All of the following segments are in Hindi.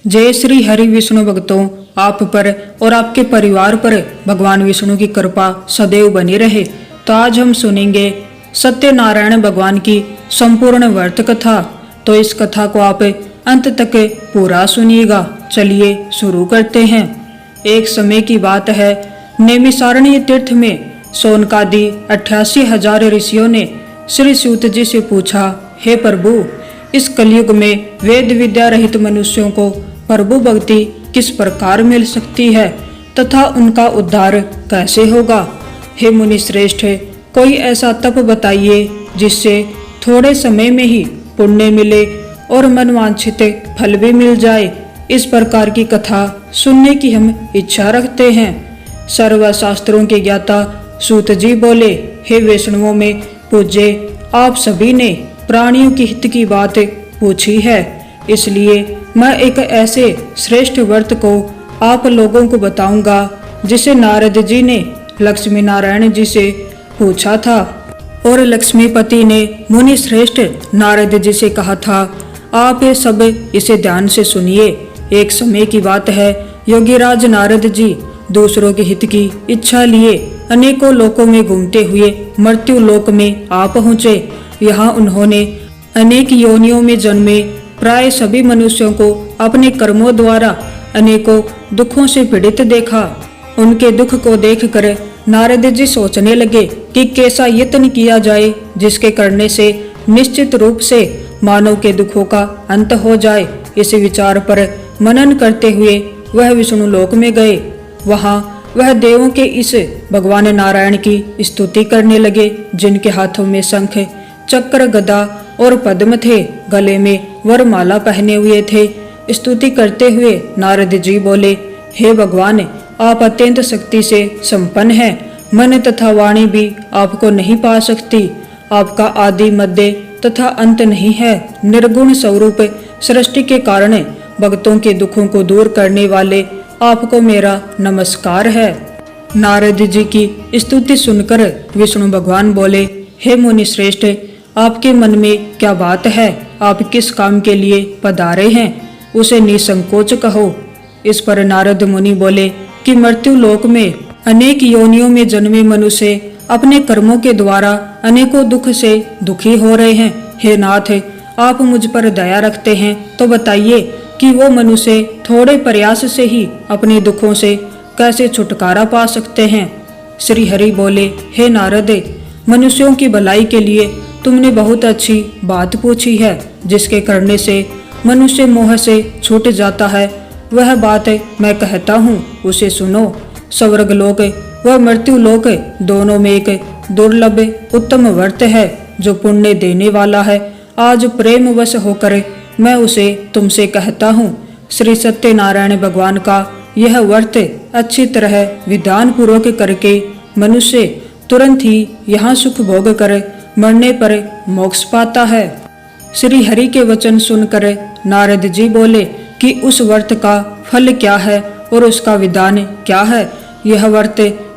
जय श्री हरि विष्णु भक्तों, आप पर और आपके परिवार पर भगवान विष्णु की कृपा सदैव बनी रहे। तो आज हम सुनेंगे सत्यनारायण भगवान की संपूर्ण व्रत कथा। तो इस कथा को आप अंत तक पूरा सुनिएगा। चलिए शुरू करते हैं। एक समय की बात है, नैमिषारण्य तीर्थ में शौनकादि 88,000 ऋषियों ने श्री सूत जी से पूछा, हे प्रभु, इस कलयुग में वेद विद्या रहित मनुष्यों को प्रभु भक्ति किस प्रकार मिल सकती है तथा उनका उद्धार कैसे होगा। हे मुनि श्रेष्ठ, कोई ऐसा तप बताइए जिससे थोड़े समय में ही पुण्य मिले और मनवांछित फल भी मिल जाए। इस प्रकार की कथा सुनने की हम इच्छा रखते हैं। सर्वशास्त्रों के ज्ञाता सूत जी बोले, हे वैष्णवों में पूज्य, आप सभी ने प्राणियों की हित की बात पूछी है, इसलिए मैं एक ऐसे श्रेष्ठ व्रत को आप लोगों को बताऊंगा जिसे नारद जी ने लक्ष्मी नारायण जी से पूछा था और लक्ष्मीपति ने मुनि श्रेष्ठ नारद जी से कहा था, आप ये सब इसे ध्यान से सुनिए। एक समय की बात है, योगीराज नारद जी दूसरों के हित की इच्छा लिए अनेकों लोकों में घूमते हुए मृत्यु लोक में आ पहुँचे। यहाँ उन्होंने अनेक योनियों में जन्मे प्राय सभी मनुष्यों को अपने कर्मों द्वारा अनेकों दुखों से पीड़ित देखा। उनके दुख को देखकर नारद जी सोचने लगे कि कैसा यत्न किया जाए जिसके करने से निश्चित रूप से मानव के दुखों का अंत हो जाए। इस विचार पर मनन करते हुए वह विष्णु लोक में गए। वहां वह देवों के इस भगवान नारायण की स्तुति करने लगे, जिनके हाथों में शंख चक्र गदा और पद्म थे, गले में वरमाला पहने हुए थे। स्तुति करते हुए नारद जी बोले, हे भगवान, आप अत्यंत शक्ति से संपन्न हैं। मन तथा वाणी भी आपको नहीं पा सकती। आपका आदि मध्य तथा अंत नहीं है। निर्गुण स्वरूप सृष्टि के कारण भक्तों के दुखों को दूर करने वाले आपको मेरा नमस्कार है। नारद जी की स्तुति सुनकर विष्णु भगवान बोले, हे मुनि श्रेष्ठ, आपके मन में क्या बात है? आप किस काम के लिए पधारे हैं, उसे निसंकोच कहो। इस पर नारद मुनि बोले कि मृत्यु लोक में अनेक योनियों में जन्मे मनुष्य अपने कर्मों के द्वारा अनेकों दुख से दुखी हो रहे हैं। हे नाथ, आप मुझ पर दया रखते हैं तो बताइए कि वो मनुष्य थोड़े प्रयास से ही अपने दुखों से कैसे छुटकारा पा सकते हैं। श्री हरि बोले, हे नारद, मनुष्यों की भलाई के लिए तुमने बहुत अच्छी बात पूछी है। जिसके करने से मनुष्य मोह से छूट जाता है, वह बात मैं कहता हूँ, उसे सुनो। स्वर्ग लोक व मृत्यु लोक दोनों में एक दुर्लभ उत्तम व्रत है जो पुण्य देने वाला है। आज प्रेम वश होकर मैं उसे तुमसे कहता हूँ। श्री सत्यनारायण भगवान का यह व्रत अच्छी तरह विधान पूर्वक करके मनुष्य तुरंत ही यहाँ सुख भोग कर मरने पर मोक्ष पाता है। श्री हरि के वचन सुनकर नारद जी बोले कि उस व्रत का फल क्या है और उसका विधान क्या है। यह व्रत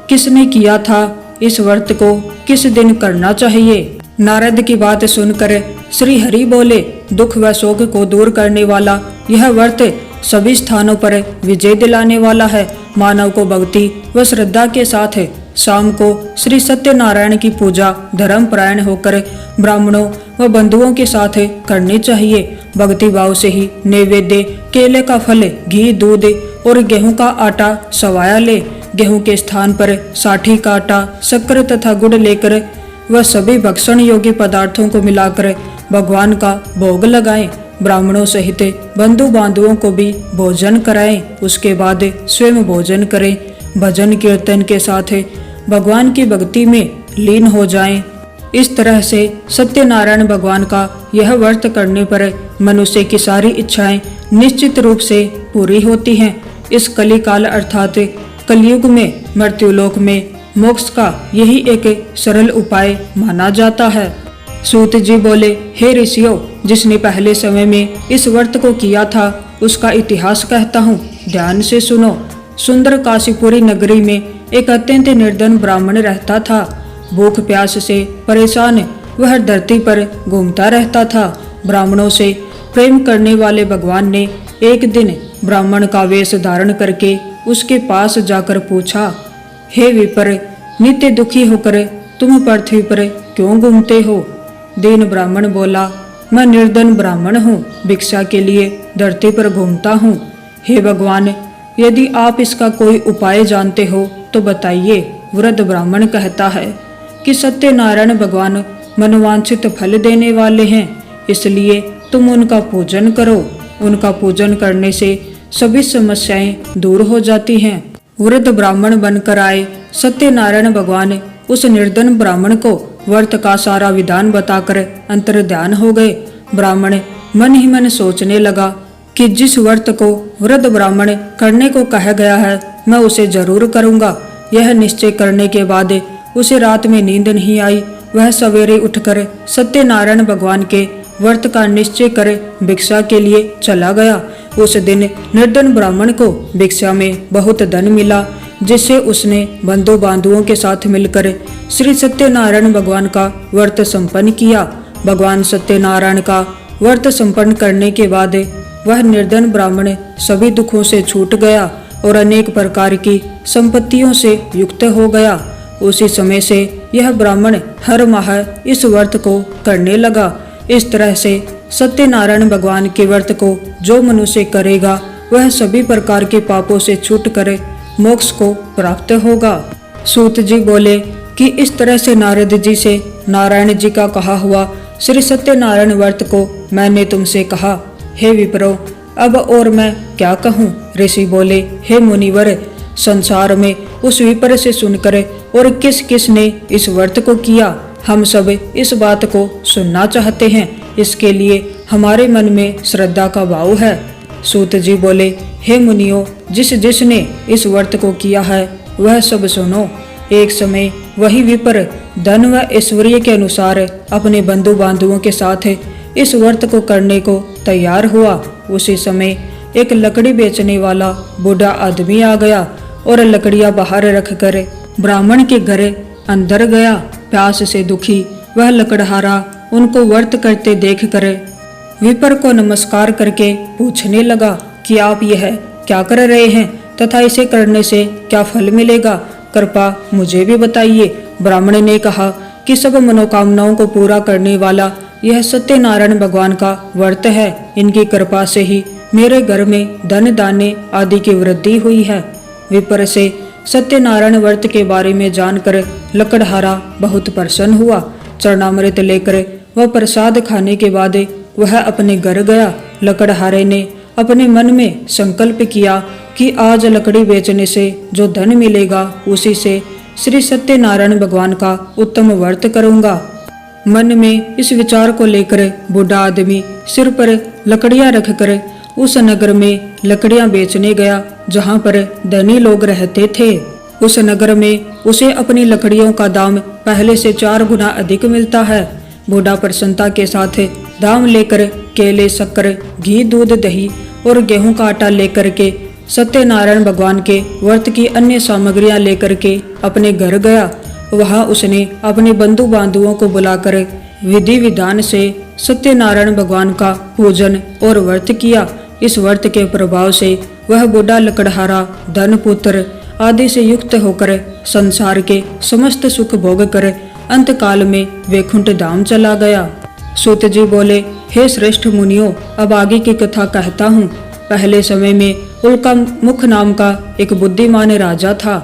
किसने किया था? इस व्रत को किस दिन करना चाहिए? नारद की बात सुनकर श्री हरि बोले, दुख व शोक को दूर करने वाला यह व्रत सभी स्थानों पर विजय दिलाने वाला है। मानव को भक्ति व श्रद्धा के साथ शाम को श्री सत्यनारायण की पूजा धर्मपरायण होकर ब्राह्मणों व बंधुओं के साथ करनी चाहिए। भक्ति भाव से ही नैवेद्य केले का फल, घी, दूध और गेहूं का आटा सवाया ले। गेहूं के स्थान पर साठी का आटा, शक्कर तथा गुड़ लेकर वह सभी भक्षण योग्य पदार्थों को मिलाकर भगवान का भोग लगाएं। ब्राह्मणों सहित बंधु बांधवों को भी भोजन कराएं। उसके बाद स्वयं भोजन करें। भजन कीर्तन के साथ भगवान की भक्ति में लीन हो जाएं। इस तरह से सत्यनारायण भगवान का यह व्रत करने पर मनुष्य की सारी इच्छाएं निश्चित रूप से पूरी होती हैं। इस कलिकाल अर्थात कलयुग में मृत्युलोक में मोक्ष का यही एक सरल उपाय माना जाता है। सूत जी बोले, हे ऋषियों, जिसने पहले समय में इस व्रत को किया था उसका इतिहास कहता हूँ, ध्यान से सुनो। सुंदर काशीपुरी नगरी में एक अत्यंत निर्धन ब्राह्मण रहता था। भूख प्यास से परेशान वह धरती पर घूमता रहता था। ब्राह्मणों से प्रेम करने वाले भगवान ने एक दिन ब्राह्मण का वेश धारण करके उसके पास जाकर पूछा, हे विपर, नित्य दुखी होकर तुम पृथ्वी पर क्यों घूमते हो? दीन ब्राह्मण बोला, मैं निर्धन ब्राह्मण हूँ, भिक्षा के लिए धरती पर घूमता हूँ। हे भगवान, यदि आप इसका कोई उपाय जानते हो तो बताइए। वृद्ध ब्राह्मण कहता है कि सत्यनारायण भगवान मनोवांछित फल देने वाले हैं, इसलिए तुम उनका पूजन करो। उनका पूजन करने से सभी समस्याएं दूर हो जाती हैं। वृद्ध ब्राह्मण बनकर आए सत्यनारायण भगवान उस निर्धन ब्राह्मण को व्रत का सारा विधान बताकर अंतर्ध्यान हो गए। ब्राह्मण मन ही मन सोचने लगा कि जिस व्रत को वृद्ध ब्राह्मण करने को कहा गया है मैं उसे जरूर करूंगा। यह निश्चय करने के बाद उसे रात में नींद नहीं आई। वह सवेरे उठकर सत्यनारायण भगवान के व्रत का निश्चय कर भिक्षा के लिए चला गया। उस दिन निर्धन ब्राह्मण को भिक्षा में बहुत धन मिला, जिससे उसने बंधु बांधुओं के साथ मिलकर श्री सत्यनारायण भगवान का व्रत संपन्न किया। भगवान सत्यनारायण का व्रत संपन्न करने के बाद वह निर्धन ब्राह्मण सभी दुखों से छूट गया और अनेक प्रकार की संपत्तियों से युक्त हो गया। उसी समय से यह ब्राह्मण हर माह इस व्रत को करने लगा। इस तरह से सत्यनारायण भगवान के व्रत को जो मनुष्य करेगा वह सभी प्रकार के पापों से छूटकर मोक्ष को प्राप्त होगा। सूत जी बोले कि इस तरह से नारद जी से नारायण जी का कहा हुआ श्री सत्यनारायण व्रत को मैंने तुमसे कहा। हे विप्रो, अब और मैं क्या कहूँ? ऋषि बोले, हे मुनिवर, संसार में उस विपर से सुनकर और किस किस ने इस व्रत को किया, हम सब इस बात को सुनना चाहते हैं। इसके लिए हमारे मन में श्रद्धा का भाव है। सूत जी बोले, हे मुनियों, जिस जिसने इस व्रत को किया है वह सब सुनो। एक समय वही विपर धन व ऐश्वर्य के अनुसार अपने बंधु बांधुओं के साथ इस व्रत को करने को तैयार हुआ। उसी समय एक लकड़ी बेचने वाला बूढ़ा आदमी आ गया और लकड़ियां बाहर रखकर ब्राह्मण के घर अंदर गया। प्यास से दुखी वह लकड़हारा उनको व्रत करते देखकर विपर को नमस्कार करके पूछने लगा कि आप यह क्या कर रहे हैं तथा इसे करने से क्या फल मिलेगा, कृपा मुझे भी बताइए। ब्राह्मण ने कहा कि सब मनोकामनाओं को पूरा करने वाला यह सत्यनारायण भगवान का व्रत है। इनकी कृपा से ही मेरे घर में धन दाने आदि की वृद्धि हुई है। विपर से सत्यनारायण व्रत के बारे में जानकर लकड़हारा बहुत प्रसन्न हुआ। चरणामृत लेकर वह प्रसाद खाने के बाद वह अपने घर गया। लकड़हारे ने अपने मन में संकल्प किया कि आज लकड़ी बेचने से जो धन मिलेगा उसी से श्री सत्यनारायण भगवान का उत्तम व्रत करूंगा। मन में इस विचार को लेकर बूढ़ा आदमी सिर पर लकड़ियां रखकर उस नगर में लकड़ियां बेचने गया जहां पर धनी लोग रहते थे। उस नगर में उसे अपनी लकड़ियों का दाम पहले से 4 गुना अधिक मिलता है। बूढ़ा प्रसन्नता के साथ दाम लेकर केले, शक्कर, घी, दूध, दही और गेहूं का आटा लेकर के सत्यनारायण भगवान के व्रत की अन्य सामग्रियां लेकर के अपने घर गया। वहां उसने अपने बंधु बांधुओं को बुलाकर विधि विधान से सत्यनारायण भगवान का पूजन और व्रत किया। इस व्रत के प्रभाव से वह बूढ़ा लकड़हारा धन, पुत्र आदि से युक्त होकर संसार के समस्त सुख भोग कर अंत काल में वैकुंठ धाम चला गया। सूत जी बोले, हे श्रेष्ठ मुनियों, अब आगे की कथा कहता हूँ। पहले समय में उल्का मुख नाम का एक बुद्धिमान राजा था।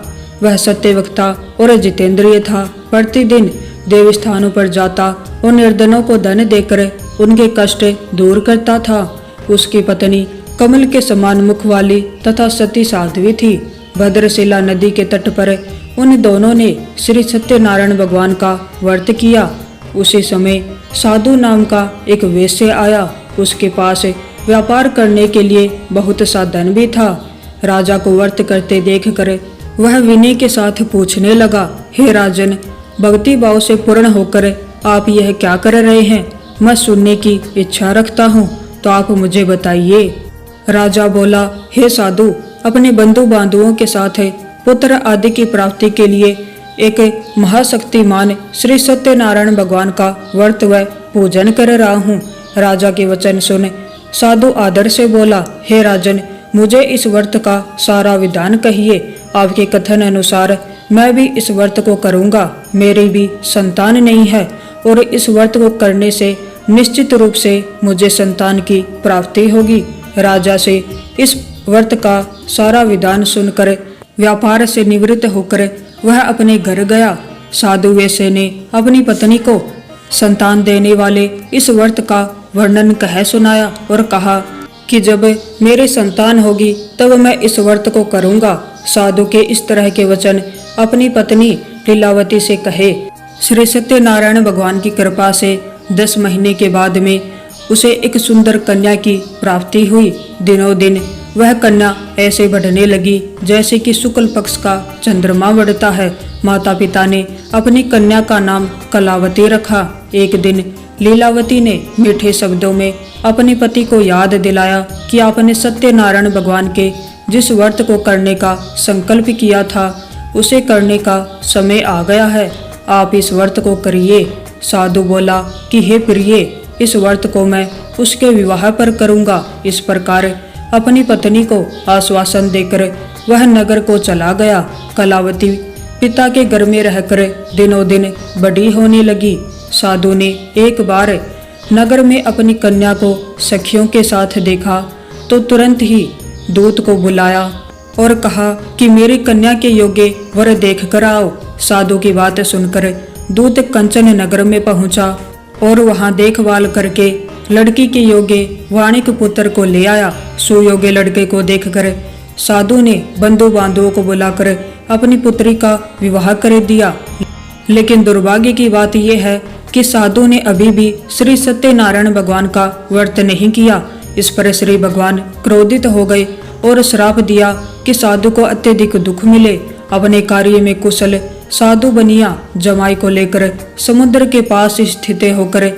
वह सत्यवक्ता और जितेंद्रिय था। प्रतिदिन देव स्थानों पर जाता और निर्धनों को धन देकर उनके कष्ट दूर करता था। उसकी पत्नी कमल के समान मुख वाली तथा सती साध्वी थी। भद्रशिला नदी के तट पर उन दोनों ने श्री सत्यनारायण भगवान का व्रत किया। उसी समय साधु नाम का एक वेश्य आया। उसके पास व्यापार करने के लिए बहुत सा धन भी था। राजा को व्रत करते देखकर वह विनय के साथ पूछने लगा, हे राजन, भक्ति भाव से पूर्ण होकर आप यह क्या कर रहे हैं? मैं सुनने की इच्छा रखता हूँ, तो आप मुझे बताइए। राजा बोला, हे साधु, अपने बंधु बांधुओं के साथ पुत्र आदि की प्राप्ति के लिए एक महाशक्तिमान श्री सत्यनारायण भगवान का व्रत व पूजन कर रहा हूँ। राजा के वचन सुन साधु आदर से बोला, हे राजन, मुझे इस व्रत का सारा विधान कहिए। आपके कथन अनुसार मैं भी इस व्रत को करूंगा। मेरी भी संतान नहीं है और इस व्रत को करने से निश्चित रूप से मुझे संतान की प्राप्ति होगी। राजा से इस व्रत का सारा विधान सुनकर व्यापार से निवृत्त होकर वह अपने घर गया। साधु वैश्य ने अपनी पत्नी को संतान देने वाले इस व्रत का वर्णन कह सुनाया और कहा कि जब मेरी संतान होगी तब मैं इस व्रत को करूंगा। साधु के इस तरह के वचन अपनी पत्नी लीलावती से कहे। श्री सत्यनारायण भगवान की कृपा से 10 महीने के बाद में उसे एक सुंदर कन्या की प्राप्ति हुई। दिनों दिन वह कन्या ऐसे बढ़ने लगी जैसे कि शुक्ल पक्ष का चंद्रमा बढ़ता है। माता पिता ने अपनी कन्या का नाम कलावती रखा। एक दिन लीलावती ने मीठे शब्दों में अपने पति को याद दिलाया कि आपने सत्यनारायण भगवान के जिस व्रत को करने का संकल्प किया था उसे करने का समय आ गया है। आप इस व्रत को करिए। साधु बोला कि हे प्रिय, इस व्रत को मैं उसके विवाह पर करूंगा। इस प्रकार अपनी पत्नी को आश्वासन देकर वह नगर को चला गया। कलावती पिता के घर में रहकर दिनों दिन बड़ी होने लगी। साधु ने एक बार नगर में अपनी कन्या को सखियों के साथ देखा तो तुरंत ही दूत को बुलाया और कहा कि मेरी कन्या के योग्य वर देख कर आओ। साधु की बात सुनकर दूत कंचन नगर में पहुंचा और वहां देखभाल करके लड़की के योग्य वाणिक पुत्र को ले आया। सुयोग्य लड़के को देखकर साधु ने बंधु बांधवों को बुलाकर अपनी पुत्री का विवाह कर दिया। लेकिन दुर्भाग्य की बात यह है कि साधु ने अभी भी श्री सत्यनारायण भगवान का व्रत नहीं किया। इस पर श्री भगवान क्रोधित हो गए और श्राप दिया कि साधु को अत्यधिक दुख मिले। अपने कार्य में कुशल साधु बनिया जमाई को लेकर समुद्र के पास स्थित होकर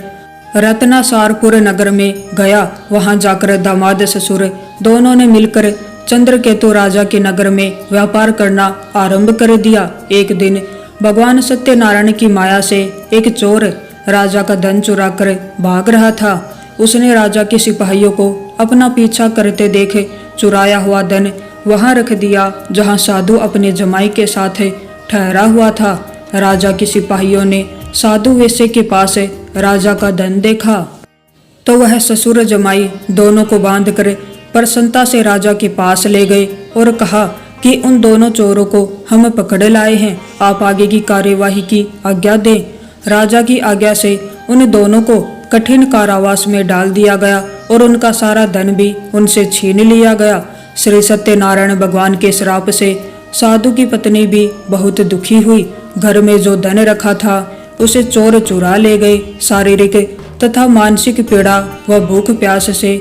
रत्नासारपुर नगर में गया। वहां जाकर दामाद ससुर दोनों ने मिलकर चंद्रकेतु राजा के नगर में व्यापार करना आरंभ कर दिया। एक दिन भगवान सत्यनारायण की माया से एक चोर राजा का धन चुराकर भाग रहा था। उसने राजा के सिपाहियों को अपना पीछा करते देख चुराया हुआ धन वहां रख दिया जहां साधु अपने जमाई के साथ ठहरा हुआ था। राजा के सिपाहियों ने साधु वैश्य के पास राजा का धन देखा तो वह ससुर जमाई दोनों को बांधकर प्रसन्नता से राजा के पास ले गए और कहा कि उन दोनों चोरों को हम पकड़ लाए हैं, आप आगे की कार्यवाही की आज्ञा दें। राजा की आज्ञा से उन दोनों को कठिन कारावास में डाल दिया गया और उनका सारा धन भी उनसे छीन लिया गया। श्री सत्यनारायण भगवान के श्राप से साधु की पत्नी भी बहुत दुखी हुई। घर में जो धन रखा था उसे चोर चुरा ले गए। शारीरिक तथा मानसिक पीड़ा व भूख प्यास से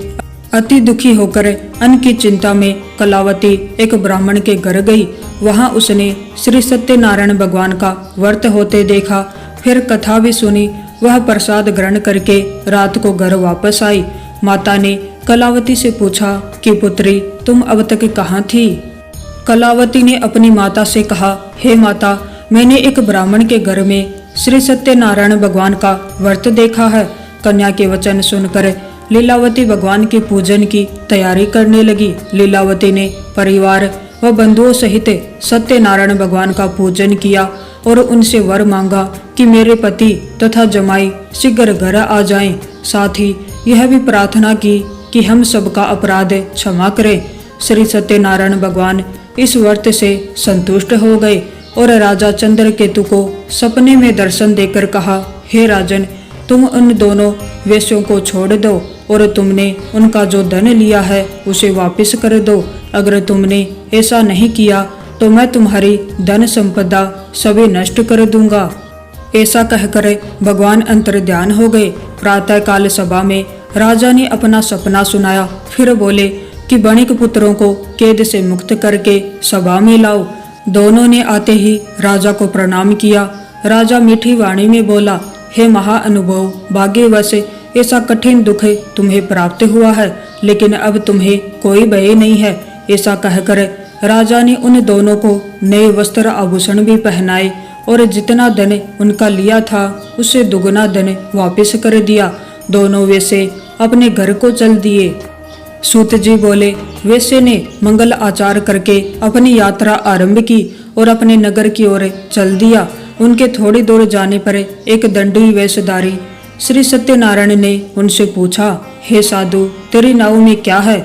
अति दुखी होकर अन्न की चिंता में कलावती एक ब्राह्मण के घर गई। वहां उसने श्री सत्यनारायण भगवान का व्रत होते देखा। फिर कथा भी सुनी। वह प्रसाद ग्रहण करके रात को घर वापस आई। माता ने कलावती से पूछा कि पुत्री, तुम अब तक कहाँ थी? कलावती ने अपनी माता से कहा, हे माता, मैंने एक ब्राह्मण के घर में श्री सत्यनारायण भगवान का व्रत देखा है। कन्या के वचन सुनकर लीलावती भगवान के पूजन की तैयारी करने लगी। लीलावती ने परिवार व बंधुओं सहित सत्यनारायण भगवान का पूजन किया और उनसे वर मांगा कि मेरे पति तथा जमाई शीघ्र घर आ जाएं। साथ ही यह भी प्रार्थना की कि हम सबका अपराध क्षमा करें। श्री सत्यनारायण भगवान इस व्रत से संतुष्ट हो गए और राजा चंद्रकेतु को सपने में दर्शन देकर कहा, हे राजन, तुम उन दोनों वेश्यों को छोड़ दो और तुमने उनका जो धन लिया है उसे वापस कर दो। अगर तुमने ऐसा नहीं किया तो मैं तुम्हारी धन संपदा सभी नष्ट कर दूंगा। ऐसा कहकर भगवान अंतर्ध्यान हो गए। प्रातःकाल सभा में राजा ने अपना सपना सुनाया। फिर बोले कि बणिक पुत्रों को कैद से मुक्त करके सभा में लाओ। दोनों ने आते ही राजा को प्रणाम किया। राजा मीठी वाणी में बोला, हे महाअनुभव, भाग्यवश ऐसा कठिन दुख तुम्हें प्राप्त हुआ है, लेकिन अब तुम्हें कोई भय नहीं है। ऐसा कहकर राजा ने उन दोनों को नए वस्त्र आभूषण भी पहनाए और जितना धन उनका लिया था उससे दुगना धन वापस कर दिया। दोनों वैसे अपने घर को चल दिए। सूत जी बोले, वैश्य ने मंगल आचार करके अपनी यात्रा आरंभ की और अपने नगर की ओर चल दिया। उनके थोड़ी दूर जाने पर एक दंडी वेशधारी श्री सत्यनारायण ने उनसे पूछा, हे साधु, तेरी नाव में क्या है?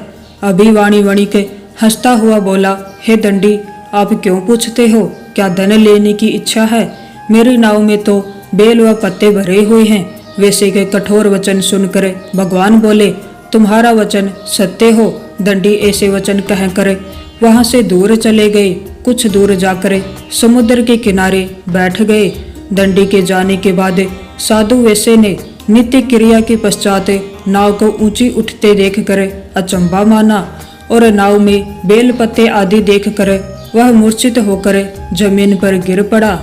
अभिवाणी वणिक हंसता हुआ बोला, हे दंडी, आप क्यों पूछते हो? क्या धन लेने की इच्छा है? मेरी नाव में तो बेल व पत्ते भरे हुए हैं। वैसे के कठोर वचन सुनकर भगवान बोले, तुम्हारा वचन सत्य हो। दंडी ऐसे वचन कहकर वहां से दूर चले गए। कुछ दूर जाकर समुद्र के किनारे बैठ गए। दंडी के जाने के बाद साधु वैसे ने नित्य क्रिया के पश्चात नाव को ऊंची उठते देखकर अचंभा माना और नाव में बेल पत्ते आदि देखकर वह मूर्छित होकर जमीन पर गिर पड़ा।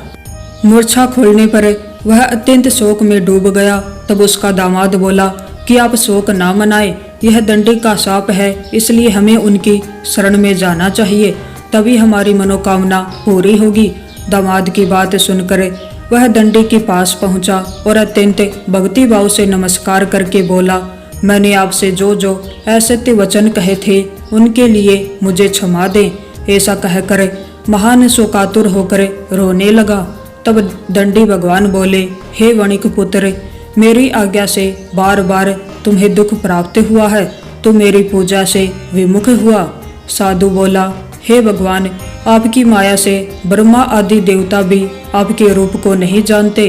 मूर्छा खोलने पर वह अत्यंत शोक में डूब गया। तब उसका दामाद बोला कि आप शोक ना मनाए, यह दंडी का शाप है, इसलिए हमें उनकी शरण में जाना चाहिए, तभी हमारी मनोकामना पूरी होगी। दामाद की बात सुनकर वह दंडी के पास पहुंचा और अत्यंत भक्ति भाव से नमस्कार करके बोला, मैंने आपसे जो जो असत्य वचन कहे थे उनके लिए मुझे क्षमा दें। ऐसा कहकर महान शोकातुर होकर रोने लगा। तब दंडी भगवान बोले, हे वणिक पुत्र, मेरी आज्ञा से बार बार तुम्हें दुख प्राप्त हुआ है, तो मेरी पूजा से विमुख हुआ। साधु बोला, हे भगवान, आपकी माया से ब्रह्मा आदि देवता भी आपके रूप को नहीं जानते,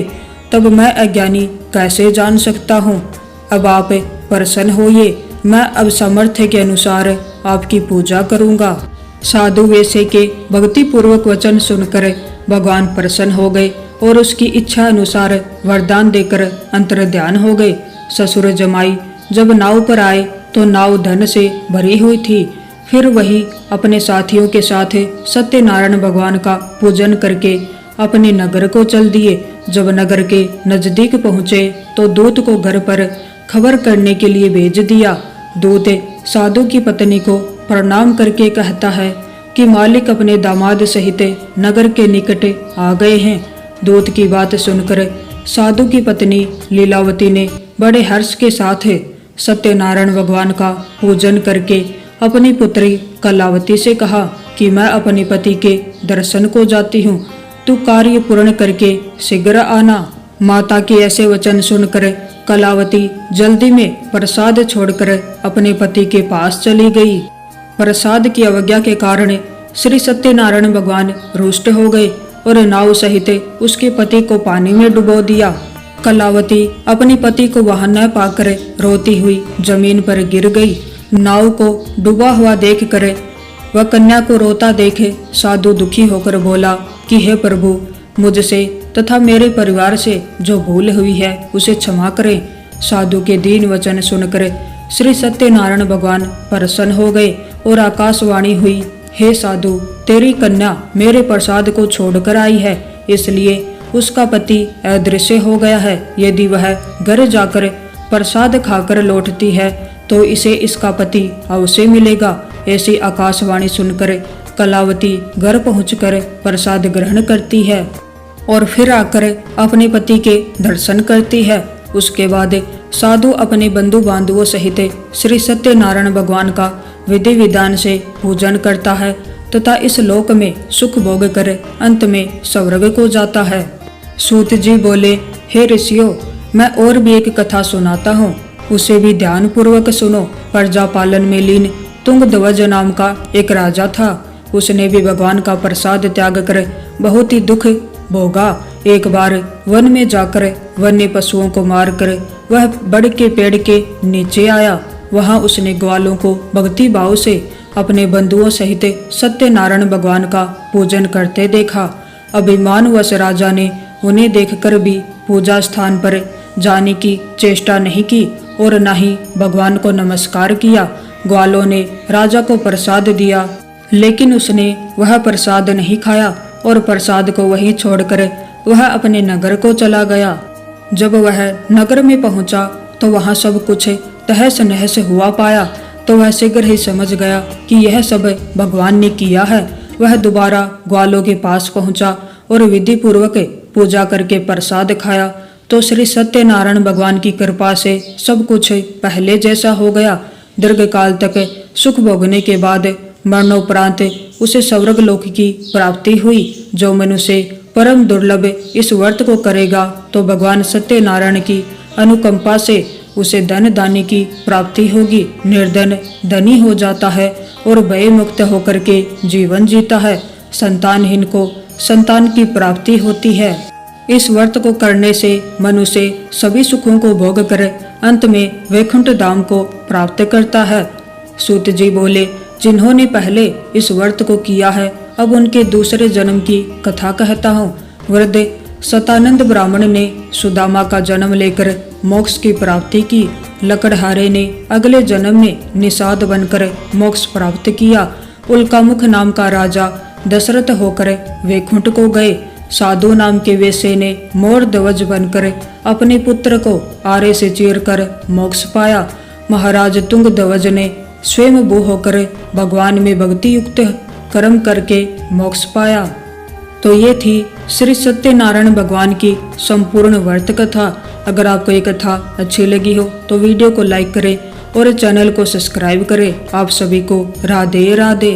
तब मैं अज्ञानी कैसे जान सकता हूँ? अब आप प्रसन्न होइए, मैं अब सामर्थ्य के अनुसार आपकी पूजा करूँगा। साधु वैसे के भक्ति पूर्वक वचन सुनकर भगवान प्रसन्न हो गए और उसकी इच्छा अनुसार वरदान देकर अंतर्ध्यान हो गए। ससुर जमाई जब नाव पर आए तो नाव धन से भरी हुई थी। फिर वही अपने साथियों के साथ सत्यनारायण भगवान का पूजन करके अपने नगर को चल दिए। जब नगर के नजदीक पहुँचे तो दूत को घर पर खबर करने के लिए भेज दिया। दूत साधु की पत्नी को प्रणाम करके कहता है कि मालिक अपने दामाद सहित नगर के निकट आ गए हैं। दूत की बात सुनकर साधु की पत्नी लीलावती ने बड़े हर्ष के साथ सत्यनारायण भगवान का पूजन करके अपनी पुत्री कलावती से कहा कि मैं अपने पति के दर्शन को जाती हूँ, तू कार्य पूर्ण करके शीघ्र आना। माता के ऐसे वचन सुनकर कलावती जल्दी में प्रसाद छोड़कर अपने पति के पास चली गई। प्रसाद की अवज्ञा के कारण श्री सत्यनारायण भगवान रुष्ट हो गए और नाव सहित उसके पति को पानी में डुबो दिया। कलावती अपने पति को वहां न पाकर रोती हुई जमीन पर गिर गई। नाव को डूबा हुआ देखकर वह कन्या को रोता देखे साधु दुखी होकर बोला कि हे प्रभु, मुझसे तथा मेरे परिवार से जो भूल हुई है उसे क्षमा करें। साधु के दीन वचन सुनकर श्री सत्यनारायण भगवान प्रसन्न हो गए और आकाशवाणी हुई, हे साधु, तेरी कन्या मेरे प्रसाद को छोड़कर आई है, इसलिए उसका पति अदृश्य हो गया है। यदि वह घर जाकर प्रसाद खाकर लौटती है तो इसे इसका पति अवश्य मिलेगा। ऐसी आकाशवाणी सुनकर कलावती घर पहुंचकर प्रसाद ग्रहण करती है और फिर आकर अपने पति के दर्शन करती है। उसके बाद साधु अपने बंधु बांधवों सहित श्री सत्यनारायण भगवान का विधि विधान से पूजन करता है तथा इस लोक में सुख भोग कर अंत में स्वर्ग को जाता है। सूत जी बोले, हे ऋषियों, मैं और भी एक कथा सुनाता हूँ, उसे भी ध्यान पूर्वक सुनो। प्रजा पालन में लीन तुंगध्वज नाम का एक राजा था। उसने भी भगवान का प्रसाद त्याग कर बहुत ही दुख भोगा। एक बार वन में जाकर वन्य पशुओं को मारकर वह बड़ के पेड़ के नीचे आया। वहां उसने ग्वालों को भक्ति भाव से अपने बंधुओं सहित सत्यनारायण भगवान का पूजन करते देखा। अभिमानवश राजा ने उन्हें देखकर भी पूजा स्थान पर जाने की चेष्टा नहीं की और न ही भगवान को नमस्कार किया। ग्वालों ने राजा को प्रसाद दिया, लेकिन उसने वह प्रसाद नहीं खाया और प्रसाद को वहीं छोड़कर वह अपने नगर को चला गया। जब वह नगर में पहुंचा तो वहां सब कुछ तहस नहस हुआ पाया, तो वह शीघ्र ही समझ गया कि यह सब भगवान ने किया है। वह दोबारा ग्वालों के पास पहुंचा और विधि पूर्वक पूजा करके प्रसाद खाया तो श्री सत्यनारायण भगवान की कृपा से सब कुछ पहले जैसा हो गया। दीर्घ काल तक सुख भोगने के बाद मरणोपरांत उसे स्वर्ग लोक की प्राप्ति हुई। जो मनुष्य परम दुर्लभ इस व्रत को करेगा तो भगवान सत्यनारायण की अनुकंपा से उसे धन दानी की प्राप्ति होगी। निर्धन धनी हो जाता है और भय मुक्त होकर के जीवन जीता है। संतानहीन को संतान की प्राप्ति होती है। इस व्रत को करने से मनुष्य सभी सुखों को भोग कर अंत में वैकुंठ धाम को प्राप्त करता है। सूत जी बोले, जिन्होंने पहले इस व्रत को किया है अब उनके दूसरे जन्म की कथा कहता हूँ। वृद्ध सतानंद ब्राह्मण ने सुदामा का जन्म लेकर मोक्ष की प्राप्ति की। लकड़हारे ने अगले जन्म में निषाद बनकर मोक्ष प्राप्त किया। उल्कामुख नाम का राजा दशरथ होकर वैकुंठ को गए। साधु नाम के वेश्य ने मोर ध्वज बनकर अपने पुत्र को आरे से चीरकर मोक्ष पाया। महाराज तुंग ध्वज ने स्वयं भू होकर भगवान में भक्ति युक्त कर्म करके मोक्ष पाया। तो ये थी श्री सत्यनारायण भगवान की संपूर्ण व्रत कथा। अगर आपको ये कथा अच्छी लगी हो तो वीडियो को लाइक करें और चैनल को सब्सक्राइब करें। आप सभी को राधे राधे।